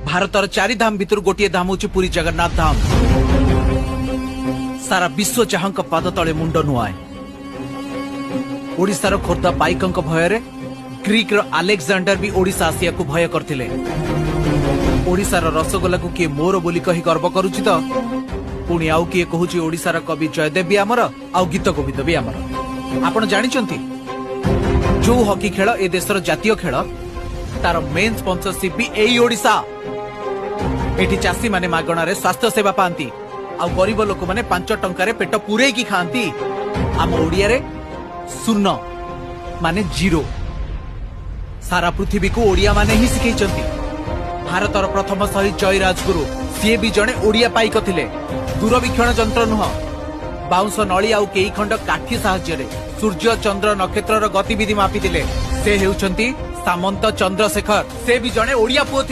भारतर 4 धाम भितर गोटे धाम हूँ पुरी जगन्नाथ धाम। सारा विश्व जहां पाद तले मुंड नुआए। ओडिशार खोर्धा पाइकंक भୟରେ ग्रीक रो आलेक्सांडर भी ओडिशा आसिया को भय करथिले। ओडिशार रसगोला को किए मोर बोली कही गर्व करूची तो पुणी आउ किए कहूची ओडिशार कवि जयदेव भी आमर आउ गीत गोविंद भी आमर। आपण जानिचंती जो हॉकी खेल ए देशर जातीय खेल तार मेन स्पॉन्सरशिप भी एई ओडिशा। एठी चासी माने मागणारे स्वास्थ्य सेवा पांती आ गरीब लोक माने 5 टंकारे पेट पूरे की खांती। आम ओडिया रे शून्य माने जीरो। सारा पृथ्वी को ओडिया माने ही सिखैचंती। भारतर प्रथम शहीद जय राजगुरु सी भी जड़े ओडिया पाइक थिले। दूरवीक्षण जंत्र नुह बाउंस नली आउ केई खंड काठी साहाय्य सूर्य चंद्र नक्षत्र गतिविधि मापी से हेउछंती सामंत चंद्रशेखर। से भी जड़े ओडिया पुओ।